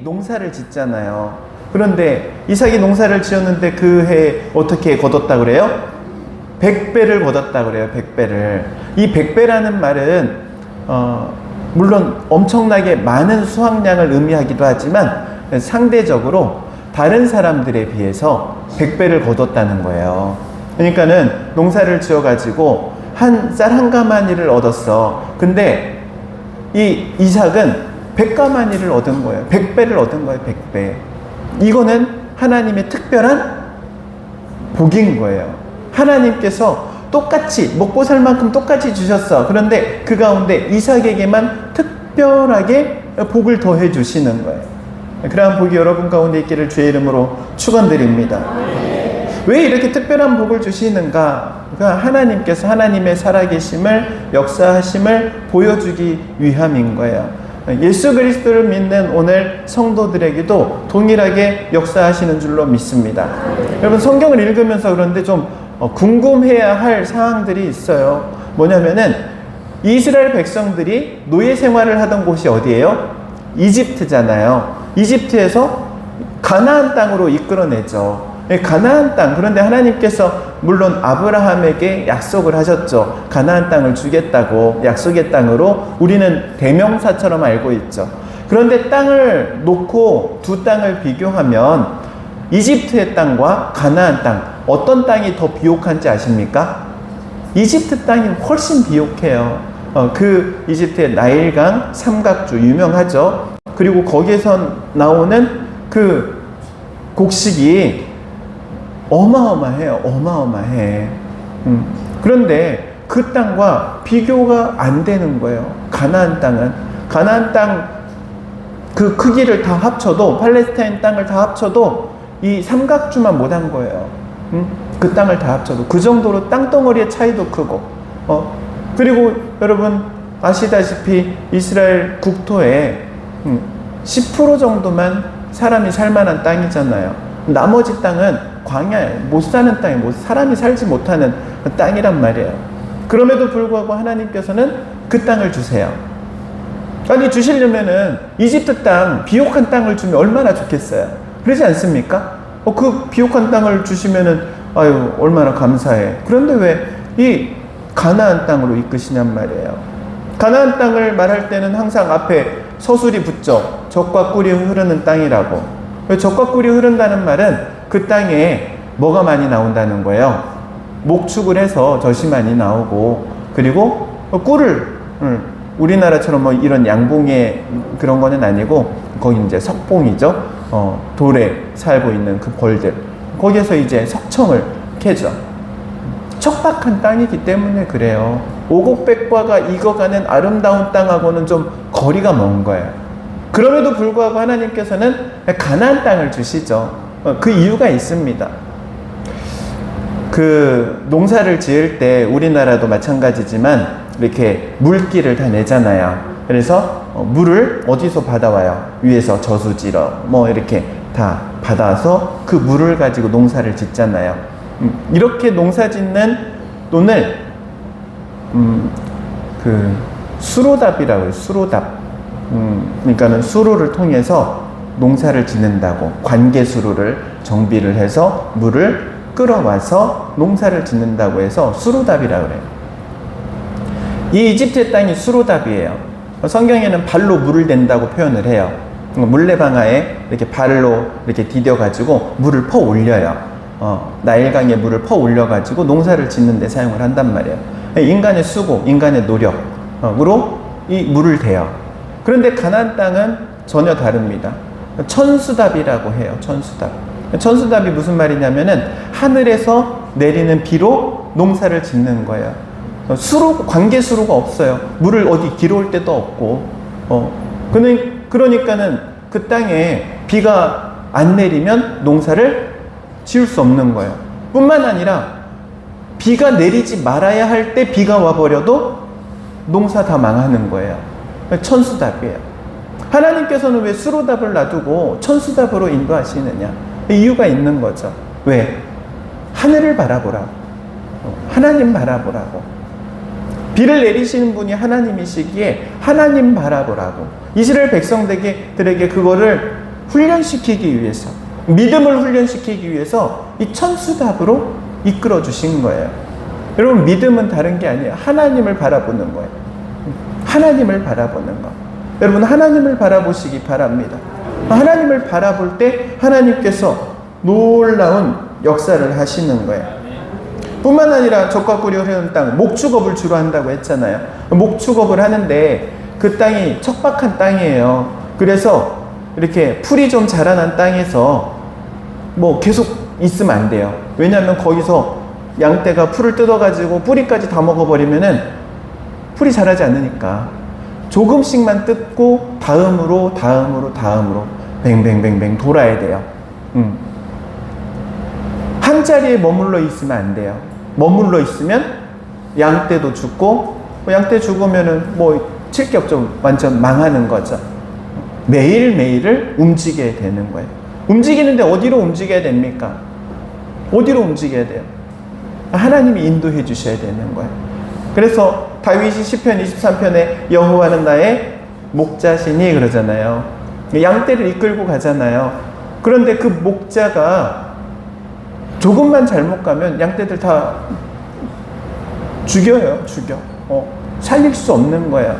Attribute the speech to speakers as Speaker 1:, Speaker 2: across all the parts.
Speaker 1: 이삭이 농사를 짓잖아요. 그런데 이삭이 농사를 지었는데 그 해 어떻게 거뒀다 그래요? 100배를 거뒀다 그래요. 100배를. 이 100배라는 말은 물론 엄청나게 많은 수확량을 의미하기도 하지만 상대적으로 다른 사람들에 비해서 100배를 거뒀다는 거예요. 그러니까는 농사를 지어가지고 한 쌀 한 가마니를 얻었어. 근데 이 이삭은 100가마니를 얻은 거예요. 100배를 얻은 거예요. 100배. 이거는 하나님의 특별한 복인 거예요. 하나님께서 똑같이 먹고 살 만큼 똑같이 주셨어. 그런데 그 가운데 이삭에게만 특별하게 복을 더해 주시는 거예요. 그러한 복이 여러분 가운데 있기를 주의 이름으로 축원드립니다. 왜 이렇게 특별한 복을 주시는가? 그러니까 하나님께서 하나님의 살아계심을, 역사하심을 보여주기 위함인 거예요. 예수 그리스도를 믿는 오늘 성도들에게도 동일하게 역사하시는 줄로 믿습니다. 여러분 성경을 읽으면서 그런데 좀 궁금해야 할 사항들이 있어요. 뭐냐면은 이스라엘 백성들이 노예 생활을 하던 곳이 어디예요? 이집트잖아요. 이집트에서 가나안 땅으로 이끌어내죠. 가나안 땅. 그런데 하나님께서 물론 아브라함에게 약속을 하셨죠. 가나안 땅을 주겠다고. 약속의 땅으로 우리는 대명사처럼 알고 있죠. 그런데 땅을 놓고 두 땅을 비교하면 이집트의 땅과 가나안 땅, 어떤 땅이 더 비옥한지 아십니까? 이집트 땅이 훨씬 비옥해요. 그 이집트의 나일강 삼각주 유명하죠. 그리고 거기에서 나오는 그 곡식이 어마어마해요. 어마어마해. 그런데 그 땅과 비교가 안 되는 거예요. 가나안 땅은. 가나안 땅 그 크기를 다 합쳐도, 팔레스타인 땅을 다 합쳐도 이 삼각주만 못한 거예요. 그 땅을 다 합쳐도. 그 정도로 땅덩어리의 차이도 크고. 그리고 여러분 아시다시피 이스라엘 국토에 10% 정도만 사람이 살만한 땅이잖아요. 나머지 땅은 광야에 못 사는 땅에 사람이 살지 못하는 땅이란 말이에요. 그럼에도 불구하고 하나님께서는 그 땅을 주세요. 아니 주시려면은 이집트 땅, 비옥한 땅을 주면 얼마나 좋겠어요. 그러지 않습니까? 그 비옥한 땅을 주시면은 아유 얼마나 감사해. 그런데 왜 이 가나안 땅으로 이끄시냔 말이에요. 가나안 땅을 말할 때는 항상 앞에 서술이 붙죠. 젖과 꿀이 흐르는 땅이라고. 젖과 꿀이 흐른다는 말은 그 땅에 뭐가 많이 나온다는 거예요. 목축을 해서 젖이 많이 나오고, 그리고 꿀을 우리나라처럼 뭐 이런 양봉에 그런 거는 아니고 거기 이제 석봉이죠. 돌에 살고 있는 그 벌들, 거기에서 이제 석청을 캐죠. 척박한 땅이기 때문에 그래요. 오곡백과가 익어가는 아름다운 땅하고는 좀 거리가 먼 거예요. 그럼에도 불구하고 하나님께서는 가나안 땅을 주시죠. 그 이유가 있습니다. 그 농사를 지을 때 우리나라도 마찬가지지만 이렇게 물기를 다 내잖아요. 그래서 물을 어디서 받아와요? 위에서 저수지로 뭐 이렇게 다 받아서 그 물을 가지고 농사를 짓잖아요. 이렇게 농사 짓는 돈을 그 수로답이라고 해요. 수로답. 그러니까는 수로를 통해서 농사를 짓는다고, 관계수로를 정비를 해서 물을 끌어와서 농사를 짓는다고 해서 수로답이라고 그래요. 이 이집트의 땅이 수로답이에요. 성경에는 발로 물을 댄다고 표현을 해요. 물레방아에 이렇게 발로 이렇게 디뎌가지고 물을 퍼 올려요. 나일강에 물을 퍼 올려가지고 농사를 짓는 데 사용을 한단 말이에요. 인간의 수고, 인간의 노력으로 이 물을 대요. 그런데 가나안 땅은 전혀 다릅니다. 천수답이라고 해요. 천수답. 천수답이 무슨 말이냐면은 하늘에서 내리는 비로 농사를 짓는 거예요. 관계수로가 없어요. 물을 어디 길어올 데도 없고. 그러니까는 그 땅에 비가 안 내리면 농사를 지을 수 없는 거예요. 뿐만 아니라 비가 내리지 말아야 할 때 비가 와버려도 농사 다 망하는 거예요. 천수답이에요. 하나님께서는 왜 수로답을 놔두고 천수답으로 인도하시느냐? 이유가 있는 거죠. 왜? 하늘을 바라보라고. 하나님 바라보라고. 비를 내리시는 분이 하나님이시기에 하나님 바라보라고. 이스라엘 백성들에게 그거를 훈련시키기 위해서, 믿음을 훈련시키기 위해서 이 천수답으로 이끌어 주신 거예요. 여러분, 믿음은 다른 게 아니에요. 하나님을 바라보는 거예요. 하나님을 바라보는 거. 여러분, 하나님을 바라보시기 바랍니다. 하나님을 바라볼 때 하나님께서 놀라운 역사를 하시는 거예요. 뿐만 아니라 젖과 꿀이 흐르는 땅, 목축업을 주로 한다고 했잖아요. 목축업을 하는데 그 땅이 척박한 땅이에요. 그래서 이렇게 풀이 좀 자라난 땅에서 뭐 계속 있으면 안 돼요. 왜냐하면 거기서 양떼가 풀을 뜯어가지고 뿌리까지 다 먹어버리면은 풀이 자라지 않으니까 조금씩만 뜯고 다음으로 뱅뱅뱅뱅 돌아야 돼요. 한 자리에 머물러 있으면 안 돼요. 머물러 있으면 양떼도 죽고, 양떼 죽으면은 뭐 칠격좀 완전 망하는 거죠. 매일매일을 움직여야 되는 거예요. 움직이는데 어디로 움직여야 됩니까? 어디로 움직여야 돼요? 하나님이 인도해 주셔야 되는 거예요. 그래서 다윗이 시편 23편에 여호와는 나의 목자시니 그러잖아요. 양떼를 이끌고 가잖아요. 그런데 그 목자가 조금만 잘못 가면 양떼들 다 죽여. 살릴 수 없는 거야.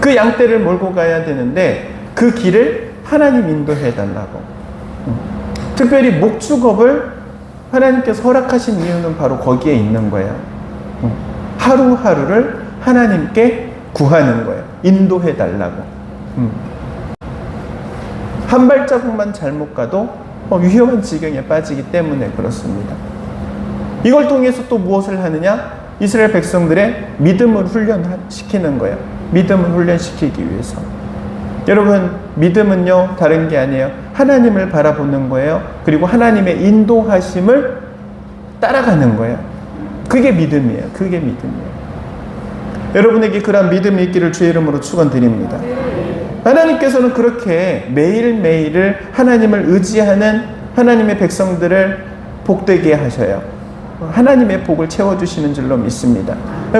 Speaker 1: 그 양떼를 몰고 가야 되는데 그 길을 하나님 인도해 달라고. 특별히 목축업을 하나님께서 허락하신 이유는 바로 거기에 있는 거예요. 하루하루를 하나님께 구하는 거예요. 인도해 달라고. 한 발자국만 잘못 가도 위험한 지경에 빠지기 때문에 그렇습니다. 이걸 통해서 또 무엇을 하느냐? 이스라엘 백성들의 믿음을 훈련시키는 거예요. 믿음을 훈련시키기 위해서. 여러분, 믿음은요, 다른 게 아니에요. 하나님을 바라보는 거예요. 그리고 하나님의 인도하심을 따라가는 거예요. 그게 믿음이에요. 그게 믿음이에요. 여러분에게 그런 믿음이 있기를 주의 이름으로 축원드립니다. 하나님께서는 그렇게 매일매일을 하나님을 의지하는 하나님의 백성들을 복되게 하셔요. 하나님의 복을 채워주시는 줄로 믿습니다.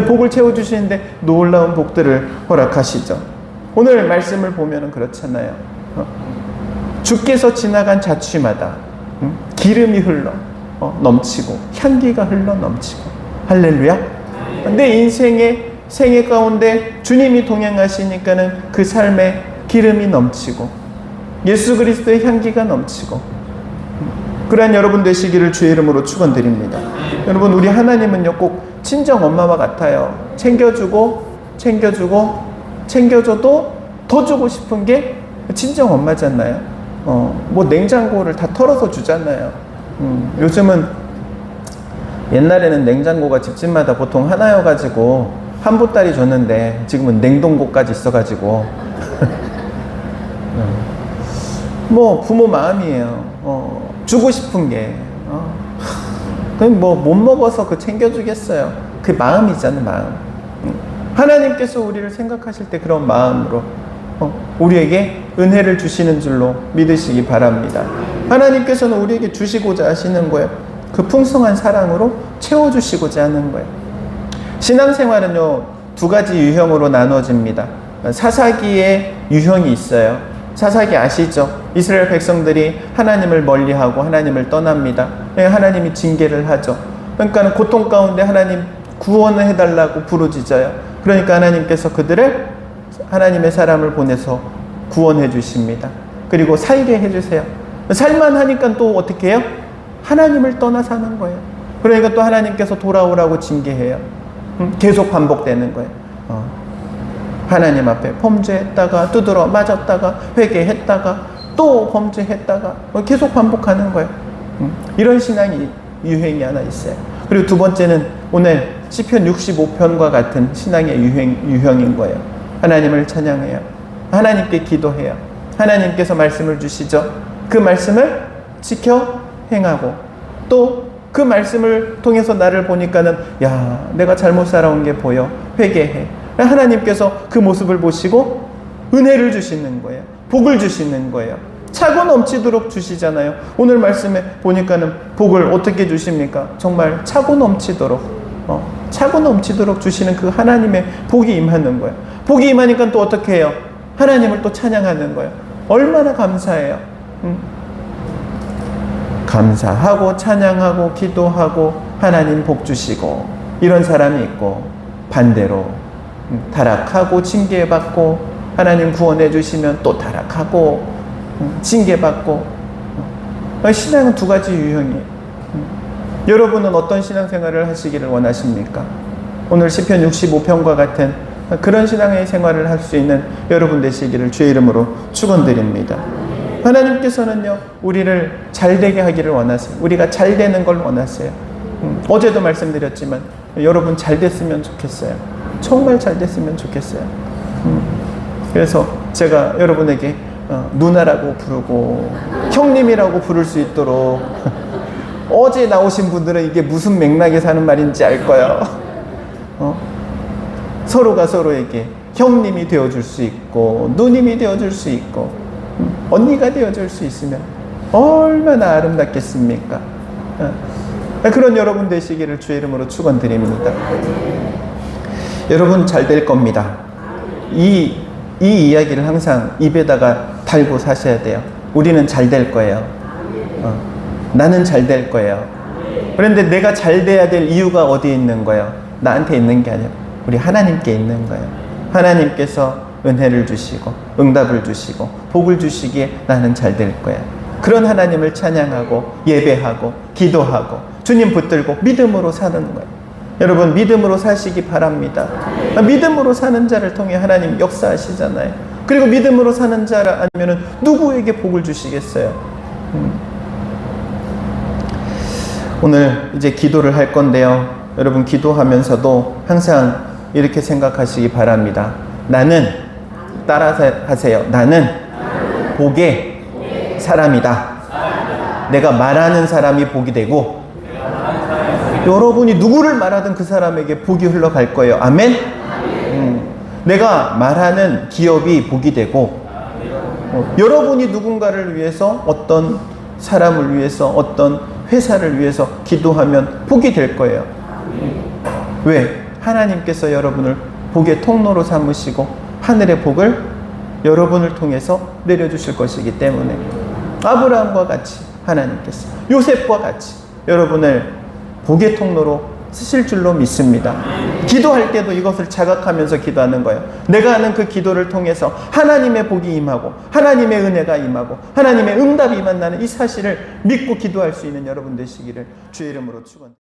Speaker 1: 복을 채워주시는데 놀라운 복들을 허락하시죠. 오늘 말씀을 보면 그렇잖아요. 주께서 지나간 자취마다 기름이 흘러 넘치고 향기가 흘러 넘치고, 할렐루야. 내 인생의 생애 가운데 주님이 동행하시니까는 그 삶에 기름이 넘치고 예수 그리스도의 향기가 넘치고, 그러한 여러분 되시기를 주의 이름으로 축원드립니다. 여러분, 우리 하나님은요 꼭 친정 엄마와 같아요. 챙겨줘도 더 주고 싶은 게 친정 엄마잖아요. 뭐 냉장고를 다 털어서 주잖아요. 요즘은, 옛날에는 냉장고가 집집마다 보통 하나여가지고 한 보따리 줬는데 지금은 냉동고까지 있어가지고 뭐 부모 마음이에요. 주고 싶은 게 그럼 뭐 못 먹어서 그 챙겨주겠어요. 그 마음이잖아요. 마음. 하나님께서 우리를 생각하실 때 그런 마음으로 우리에게 은혜를 주시는 줄로 믿으시기 바랍니다. 하나님께서는 우리에게 주시고자 하시는 거예요. 그 풍성한 사랑으로 채워주시고자 하는 거예요. 신앙생활은요, 두 가지 유형으로 나눠집니다. 사사기의 유형이 있어요. 사사기 아시죠? 이스라엘 백성들이 하나님을 멀리하고 하나님을 떠납니다. 하나님이 징계를 하죠. 그러니까 고통 가운데 하나님 구원을 해달라고 부르짖어요. 그러니까 하나님께서 그들을, 하나님의 사람을 보내서 구원해 주십니다. 그리고 살게 해주세요. 살만하니까 또 어떻게 해요? 하나님을 떠나 사는 거예요. 그러니까 또 하나님께서 돌아오라고 징계해요. 계속 반복되는 거예요. 하나님 앞에 범죄했다가 두드러 맞았다가 회개했다가 또 범죄했다가 계속 반복하는 거예요. 이런 신앙이 유행이 하나 있어요. 그리고 두 번째는 오늘 시편 65편과 같은 신앙의 유형인 거예요. 하나님을 찬양해요. 하나님께 기도해요. 하나님께서 말씀을 주시죠. 그 말씀을 지켜 행하고, 또 그 말씀을 통해서 나를 보니까는, 야, 내가 잘못 살아온 게 보여. 회개해. 하나님께서 그 모습을 보시고 은혜를 주시는 거예요. 복을 주시는 거예요. 차고 넘치도록 주시잖아요. 오늘 말씀에 보니까는 복을 어떻게 주십니까? 정말 차고 넘치도록 주시는 그 하나님의 복이 임하는 거예요. 복이 임하니까 또 어떻게 해요? 하나님을 또 찬양하는 거예요. 얼마나 감사해요. 감사하고 찬양하고 기도하고 하나님 복 주시고 이런 사람이 있고, 반대로 타락하고 징계받고 하나님 구원해 주시면 또 타락하고 징계받고. 신앙은 두 가지 유형이에요. 여러분은 어떤 신앙생활을 하시기를 원하십니까? 오늘 시편 65편과 같은 그런 신앙의 생활을 할 수 있는 여러분 되시기를 주의 이름으로 축원드립니다. 하나님께서는요, 우리를 잘되게 하기를 원하세요. 우리가 잘되는 걸 원하세요. 어제도 말씀드렸지만 여러분 잘됐으면 좋겠어요. 정말 잘됐으면 좋겠어요. 그래서 제가 여러분에게 누나라고 부르고 형님이라고 부를 수 있도록 어제 나오신 분들은 이게 무슨 맥락에서 하는 말인지 알 거예요. 서로가 서로에게 형님이 되어줄 수 있고 누님이 되어줄 수 있고 언니가 되어줄 수 있으면 얼마나 아름답겠습니까? 그런 여러분 되시기를 주의 이름으로 축원드립니다. 여러분 잘 될 겁니다. 이 이야기를 항상 입에다가 달고 사셔야 돼요. 우리는 잘 될 거예요. 나는 잘 될 거예요. 그런데 내가 잘 돼야 될 이유가 어디에 있는 거예요? 나한테 있는 게 아니라 우리 하나님께 있는 거예요. 하나님께서 은혜를 주시고 응답을 주시고 복을 주시기에 나는 잘 될 거야. 그런 하나님을 찬양하고 예배하고 기도하고 주님 붙들고 믿음으로 사는 거예요. 여러분 믿음으로 사시기 바랍니다. 믿음으로 사는 자를 통해 하나님 역사하시잖아요. 그리고 믿음으로 사는 자라 아니면은 누구에게 복을 주시겠어요? 오늘 이제 기도를 할 건데요. 여러분 기도하면서도 항상 이렇게 생각하시기 바랍니다. 나는 따라서 하세요. 나는 복의 사람이다. 내가 말하는 사람이 복이 되고 여러분이 누구를 말하든 그 사람에게 복이 흘러갈 거예요. 아멘? 내가 말하는 기업이 복이 되고 여러분이 누군가를 위해서 어떤 사람을 위해서 어떤 회사를 위해서 기도하면 복이 될 거예요. 왜? 하나님께서 여러분을 복의 통로로 삼으시고 하늘의 복을 여러분을 통해서 내려주실 것이기 때문에 아브라함과 같이 하나님께서 요셉과 같이 여러분을 복의 통로로 쓰실 줄로 믿습니다. 기도할 때도 이것을 자각하면서 기도하는 거예요. 내가 하는 그 기도를 통해서 하나님의 복이 임하고 하나님의 은혜가 임하고 하나님의 응답이 임한다는 이 사실을 믿고 기도할 수 있는 여러분 되시기를 주의 이름으로 축원합니다.